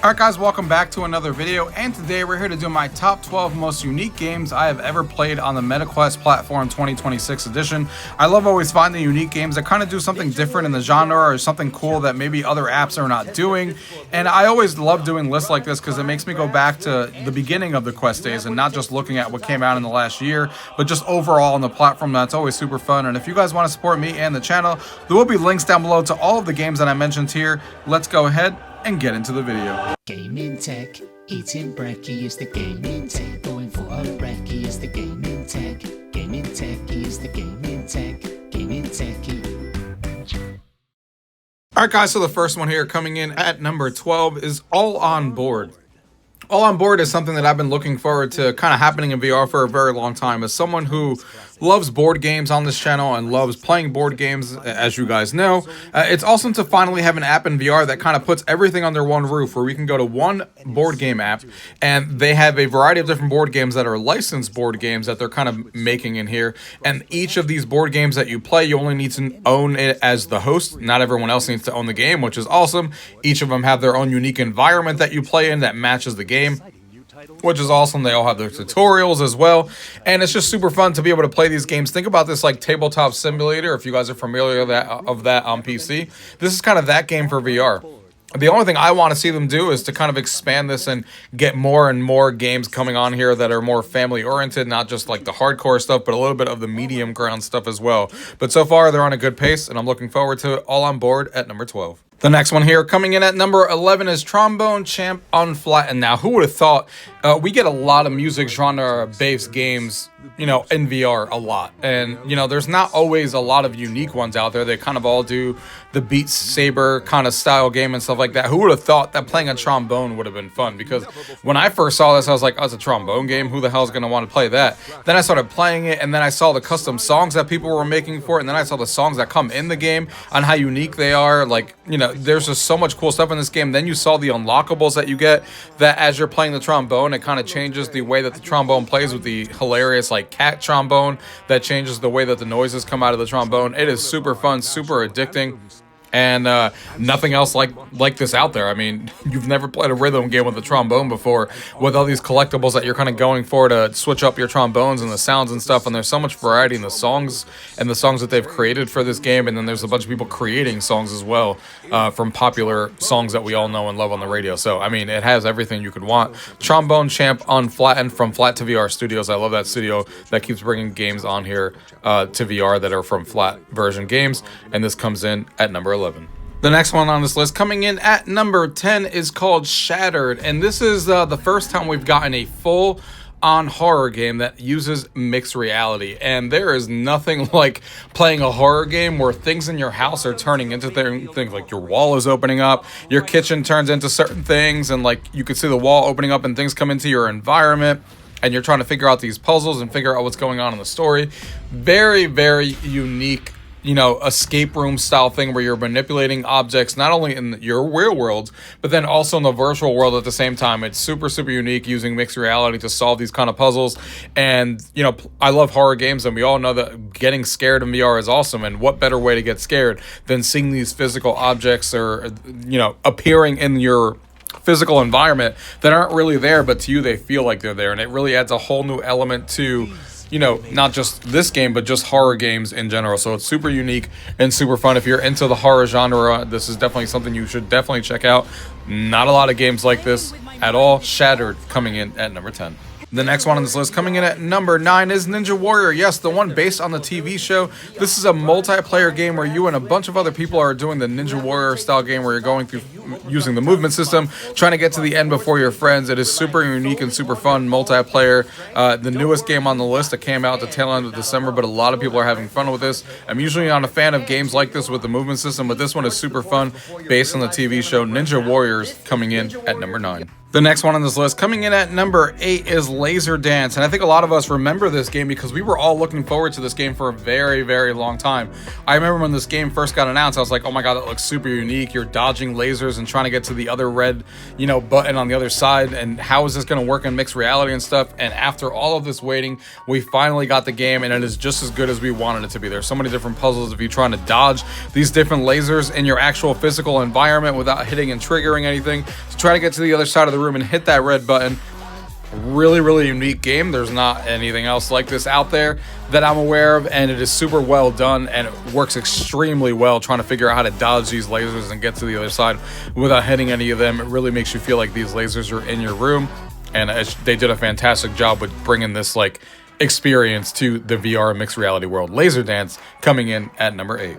Alright guys, welcome back to another video, and today we're here to do my top 12 most unique games I have ever played on the MetaQuest platform 2026 edition. I love always finding unique games that kind of do something different in the genre or something cool that maybe other apps are not doing, and I always love doing lists like this because it makes me go back to the beginning of the Quest days and not just looking at what came out in the last year, but just overall on the platform. That's always super fun. And if you guys want to support me and the channel, there will be links down below to all of the games that I mentioned here. Let's go ahead and get into the video. Gaming tech, eating brekkie is the gaming tech. Going for a brekkie is the gaming tech. Gaming techie is the gaming tech. Gaming techie. Alright guys, so the first one here coming in at number 12 is All On Board. All On Board is something that I've been looking forward to kind of happening in VR for a very long time. As someone who loves board games on this channel and loves playing board games, as you guys know, it's awesome to finally have an app in VR that kind of puts everything under one roof, where we can go to one board game app and they have a variety of different board games that are licensed board games that they're kind of making in here. And each of these board games that you play, you only need to own it as the host. Not everyone else needs to own the game, which is awesome. Each of them have their own unique environment that you play in that matches the game, which is awesome. They all have their tutorials as well, and it's just super fun to be able to play these games. Think about this like Tabletop Simulator, if you guys are familiar with that on PC. This is kind of that game for VR. The only thing I want to see them do is to kind of expand this and get more and more games coming on here that are more family oriented, not just like the hardcore stuff, but a little bit of the medium ground stuff as well. But so far they're on a good pace, and I'm looking forward to it. All On Board at number 12. The next one here coming in at number 11 is Trombone Champ Unflattened. Now, who would have thought we get a lot of music genre-based games, you know, in VR a lot. And, you know, there's not always a lot of unique ones out there. They kind of all do the Beat Saber kind of style game and stuff like that. Who would have thought that playing a trombone would have been fun? Because when I first saw this, I was like, oh, it's a trombone game. Who the hell is going to want to play that? Then I started playing it, and then I saw the custom songs that people were making for it, and then I saw the songs that come in the game and how unique they are. Like, you know, there's just so much cool stuff in this game. Then you saw the unlockables that you get, that as you're playing the trombone, it kind of changes the way that the trombone plays with the hilarious like cat trombone that changes the way that the noises come out of the trombone. It is super fun, super addicting, and nothing else like this out there. I mean, you've never played a rhythm game with a trombone before, with all these collectibles that you're kind of going for to switch up your trombones and the sounds and stuff. And there's so much variety in the songs and the songs that they've created for this game. And then there's a bunch of people creating songs as well from popular songs that we all know and love on the radio. So I mean, it has everything you could want. Trombone Champ Unflattened from Flat to VR Studios. I love that studio that keeps bringing games on here to VR that are from flat version games. And this comes in at number 11. The next one on this list coming in at number 10 is called Shattered, and this is the first time we've gotten a full-on horror game that uses mixed reality. And there is nothing like playing a horror game where things in your house are turning into things like your wall is opening up, your kitchen turns into certain things, and like you can see the wall opening up and things come into your environment, and you're trying to figure out these puzzles and figure out what's going on in the story. Very, very unique, you know, escape room style thing where you're manipulating objects not only in your real world, but then also in the virtual world at the same time. It's super, super unique, using mixed reality to solve these kind of puzzles. And, you know, I love horror games, and we all know that getting scared in VR is awesome. And what better way to get scared than seeing these physical objects or, you know, appearing in your physical environment that aren't really there, but to you they feel like they're there. And it really adds a whole new element to, you know, not just this game, but just horror games in general. So it's super unique and super fun. If you're into the horror genre, this is definitely something you should definitely check out. Not a lot of games like this at all. Shattered coming in at number 10. The next one on this list coming in at number 9 is Ninja Warrior. Yes, the one based on the TV show. This is a multiplayer game where you and a bunch of other people are doing the Ninja Warrior style game where you're going through using the movement system, trying to get to the end before your friends. It is super unique and super fun multiplayer. The newest game on the list that came out at the tail end of December, but a lot of people are having fun with this. I'm usually not a fan of games like this with the movement system, but this one is super fun based on the TV show Ninja Warriors, coming in at number 9. The next one on this list coming in at number 8 is Laser Dance, and I think a lot of us remember this game because we were all looking forward to this game for a very, very long time. I remember when this game first got announced, I was like, oh my god, that looks super unique. You're dodging lasers and trying to get to the other red, button on the other side, and how is this going to work in mixed reality and stuff. And after all of this waiting, we finally got the game, and it is just as good as we wanted it to be. There's so many different puzzles if you're trying to dodge these different lasers in your actual physical environment without hitting and triggering anything. So try to get to the other side of the room and hit that red button. Really unique game. There's not anything else like this out there that I'm aware of, and it is super well done, and it works extremely well trying to figure out how to dodge these lasers and get to the other side without hitting any of them. It really makes you feel like these lasers are in your room, and they did a fantastic job with bringing this like experience to the VR mixed reality world. Laser Dance coming in at number 8.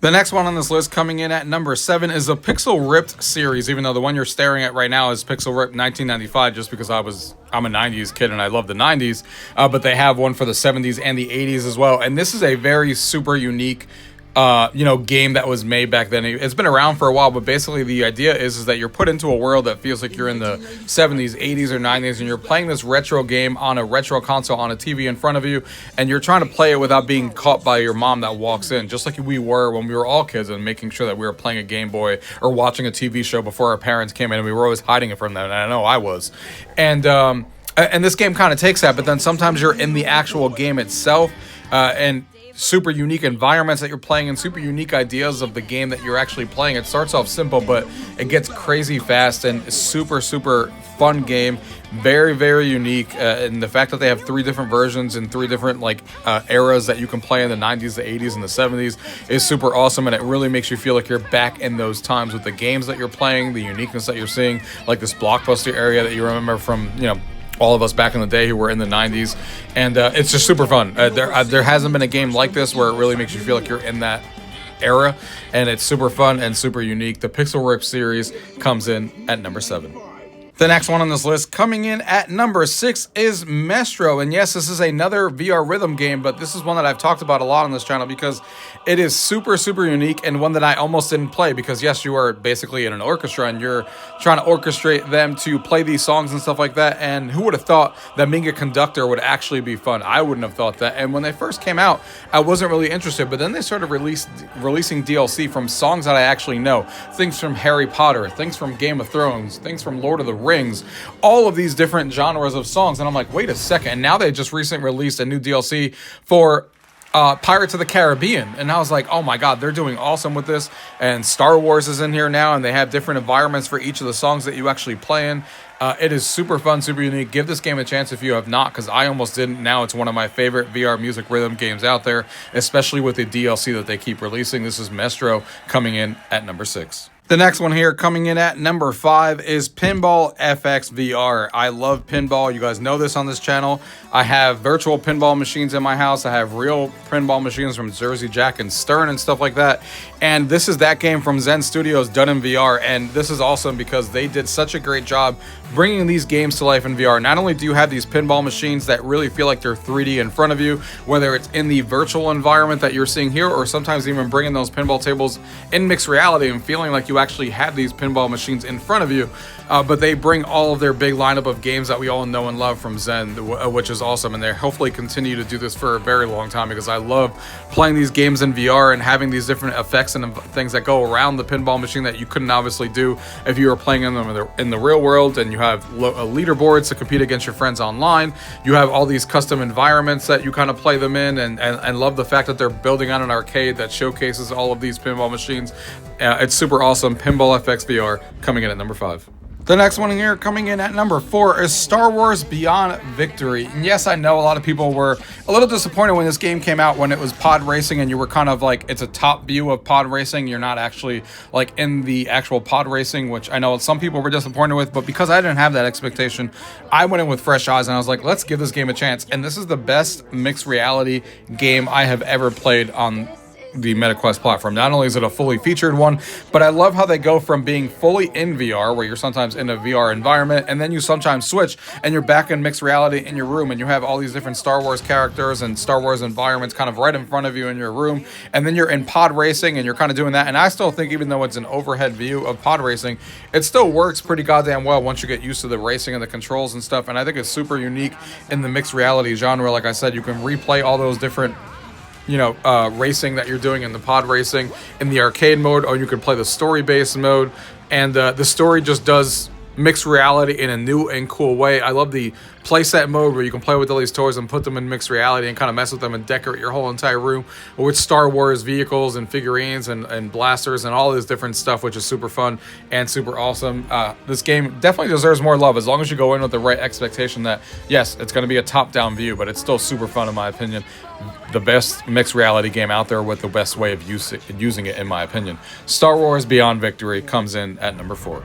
The next one on this list coming in at number 7 is the Pixel Ripped series, even though the one you're staring at right now is Pixel Ripped 1995, just because I'm a 90s kid and I love the 90s, but they have one for the 70s and the 80s as well. And this is a very super unique game that was made back then. It's been around for a while, but basically the idea is that you're put into a world that feels like you're in the 70s, 80s, or 90s, and you're playing this retro game on a retro console on a TV in front of you, and you're trying to play it without being caught by your mom that walks in, just like we were when we were all kids, and making sure that we were playing a Game Boy or watching a TV show before our parents came in, and we were always hiding it from them, and I know I was. And this game kind of takes that, but then sometimes you're in the actual game itself, and super unique environments that you're playing and super unique ideas of the game that you're actually playing. It starts off simple, but it gets crazy fast, and super fun game. Very unique, and the fact that they have 3 different versions and 3 different eras that you can play in the 90s, the 80s, and the 70s is super awesome, and it really makes you feel like you're back in those times with the games that you're playing, the uniqueness that you're seeing, like this Blockbuster area that you remember from all of us back in the day who were in the 90s, and it's just super fun. There hasn't been a game like this where it really makes you feel like you're in that era, and it's super fun and super unique. The Pixel Rip series comes in at number 7. The next one on this list coming in at number 6 is Maestro. And yes, this is another VR rhythm game, but this is one that I've talked about a lot on this channel because it is super unique, and one that I almost didn't play because yes, you are basically in an orchestra and you're trying to orchestrate them to play these songs and stuff like that. And who would have thought that being a conductor would actually be fun? I wouldn't have thought that. And when they first came out, I wasn't really interested, but then they started releasing DLC from songs that I actually know. Things from Harry Potter, things from Game of Thrones, things from Lord of the Rings, all of these different genres of songs. And I'm like, wait a second. And now they just recently released a new DLC for Pirates of the Caribbean, and I was like, oh my god, they're doing awesome with this. And Star Wars is in here now, and they have different environments for each of the songs that you actually play in. It is super fun, super unique. Give this game a chance if you have not, because I almost didn't. Now it's one of my favorite VR music rhythm games out there, especially with the DLC that they keep releasing. This is Maestro coming in at number 6. The next one here coming in at number 5 is Pinball FX VR. I love pinball. You guys know this on this channel. I have virtual pinball machines in my house. I have real pinball machines from Jersey Jack and Stern and stuff like that. And this is that game from Zen Studios done in VR. And this is awesome because they did such a great job bringing these games to life in VR. Not only do you have these pinball machines that really feel like they're 3D in front of you, whether it's in the virtual environment that you're seeing here, or sometimes even bringing those pinball tables in mixed reality and feeling like you actually have these pinball machines in front of you. But they bring all of their big lineup of games that we all know and love from Zen, which is awesome. And they hopefully continue to do this for a very long time, because I love playing these games in VR and having these different effects and things that go around the pinball machine that you couldn't obviously do if you were playing them in the real world. And you have leaderboards to compete against your friends online. You have all these custom environments that you kind of play them in, and love the fact that they're building out an arcade that showcases all of these pinball machines. It's super awesome. Pinball FX VR coming in at number 5. The next one here coming in at number 4 is Star Wars Beyond Victory. And yes, I know a lot of people were a little disappointed when this game came out, when it was pod racing and you were kind of like, it's a top view of pod racing. You're not actually like in the actual pod racing, which I know some people were disappointed with, but because I didn't have that expectation, I went in with fresh eyes and I was like, let's give this game a chance. And this is the best mixed reality game I have ever played on the MetaQuest platform. Not only is it a fully featured one, but I love how they go from being fully in VR, where you're sometimes in a VR environment, and then you sometimes switch and you're back in mixed reality in your room, and you have all these different Star Wars characters and Star Wars environments kind of right in front of you in your room, and then you're in pod racing and you're kind of doing that. And I still think, even though it's an overhead view of pod racing, it still works pretty goddamn well once you get used to the racing and the controls and stuff. And I think it's super unique in the mixed reality genre. Like I said, you can replay all those different racing that you're doing in the pod racing in the arcade mode, or you can play the story-based mode. and the story just does mixed reality in a new and cool way. I love the playset mode where you can play with all these toys and put them in mixed reality and kind of mess with them and decorate your whole entire room with Star Wars vehicles and figurines and blasters and all this different stuff, which is super fun and super awesome. This game definitely deserves more love as long as you go in with the right expectation that, yes, it's going to be a top-down view, but it's still super fun in my opinion. The best mixed reality game out there with the best way of using it, in my opinion. Star Wars Beyond Victory comes in at number 4.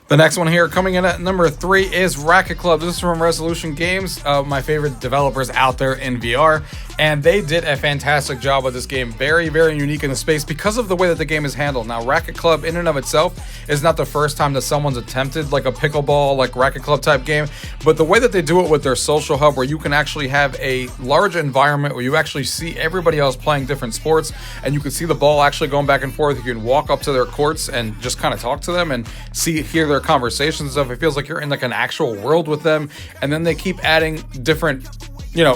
The next one here coming in at number 3 is Racket Club. This is from Resolution Games, my favorite developers out there in VR, and they did a fantastic job with this game. Very, very unique in the space because of the way that the game is handled. Now, Racket Club in and of itself is not the first time that someone's attempted like a pickleball, like Racket Club type game, but the way that they do it with their social hub where you can actually have a large environment where you actually see everybody else playing different sports and you can see the ball actually going back and forth. You can walk up to their courts and just kind of talk to them and hear their conversations and stuff. It feels like you're in like an actual world with them, and then they keep adding different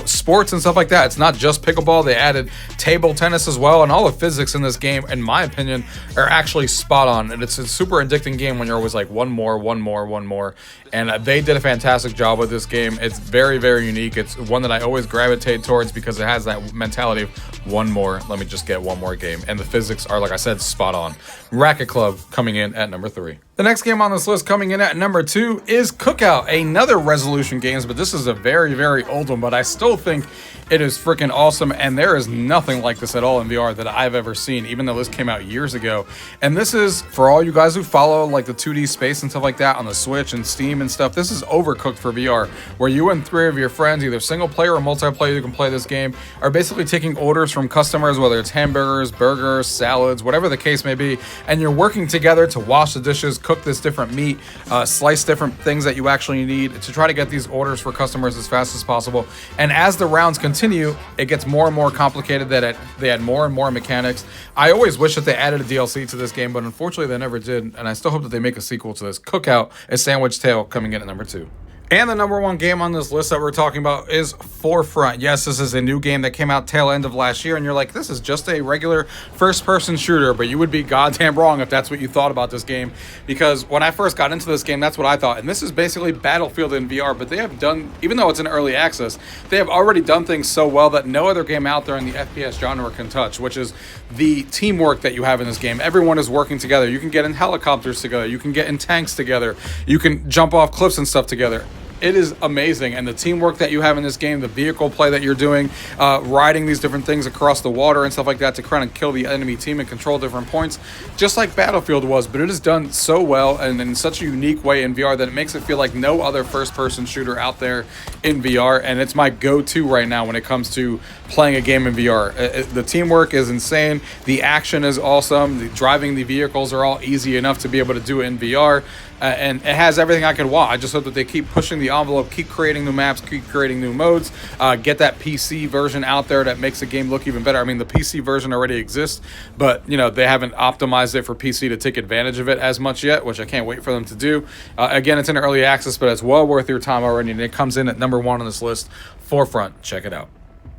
sports and stuff like that. It's not just pickleball. They added table tennis as well, and all the physics in this game, in my opinion, are actually spot on. And it's a super addicting game when you're always like one more. And they did a fantastic job with this game. It's very, very unique. It's one that I always gravitate towards because it has that mentality of one more. Let me just get one more game. And the physics are, like I said, spot on. Racket Club coming in at number 3. The next game on this list coming in at number 2 is Cookout, another Resolution Games, but this is a very, very old one, but I still think it is freaking awesome, and there is nothing like this at all in VR that I've ever seen, even though this came out years ago. And this is, for all you guys who follow like the 2D space and stuff like that on the Switch and Steam and stuff, this is Overcooked for VR, where you and 3 of your friends, either single player or multiplayer, you can play this game, are basically taking orders from customers, whether it's hamburgers, burgers, salads, whatever the case may be, and you're working together to wash the dishes, cook this different meat, slice different things that you actually need to try to get these orders for customers as fast as possible. And as the rounds continue, it gets more and more complicated, that they add more and more mechanics. I always wish that they added a DLC to this game, but unfortunately they never did, and I still hope that they make a sequel to this. Cookout, a Sandwich Tale, coming in at number 2. And the number 1 game on this list that we're talking about is Forefront. Yes, this is a new game that came out tail end of last year, and you're like, this is just a regular first-person shooter, but you would be goddamn wrong if that's what you thought about this game, because when I first got into this game, that's what I thought. And this is basically Battlefield in VR, but they have done, even though it's in early access, they have already done things so well that no other game out there in the FPS genre can touch, which is the teamwork that you have in this game. Everyone is working together. You can get in helicopters together. You can get in tanks together. You can jump off cliffs and stuff together. It is amazing, and the teamwork that you have in this game, the vehicle play that you're doing, riding these different things across the water and stuff like that to kind of kill the enemy team and control different points, just like Battlefield was, but it is done so well and in such a unique way in VR that it makes it feel like no other first-person shooter out there in VR, and it's my go-to right now when it comes to playing a game in VR. The teamwork is insane, the action is awesome, the driving the vehicles are all easy enough to be able to do it in VR. And it has everything I could want. I just hope that they keep pushing the envelope, keep creating new maps, keep creating new modes, get that PC version out there that makes the game look even better. I mean, the PC version already exists, but they haven't optimized it for PC to take advantage of it as much yet, which I can't wait for them to do. Again, it's in early access, but it's well worth your time already, and it comes in at number 1 on this list. Forefront, check it out.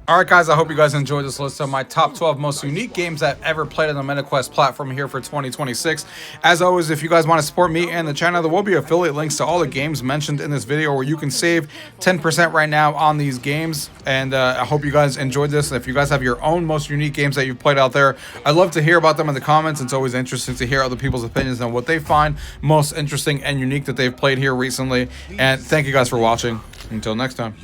Alright guys, I hope you guys enjoyed this list of my top 12 most unique games I've ever played on the MetaQuest platform here for 2026. As always, if you guys want to support me and the channel, there will be affiliate links to all the games mentioned in this video where you can save 10% right now on these games. And I hope you guys enjoyed this. And if you guys have your own most unique games that you've played out there, I'd love to hear about them in the comments. It's always interesting to hear other people's opinions on what they find most interesting and unique that they've played here recently. And thank you guys for watching. Until next time.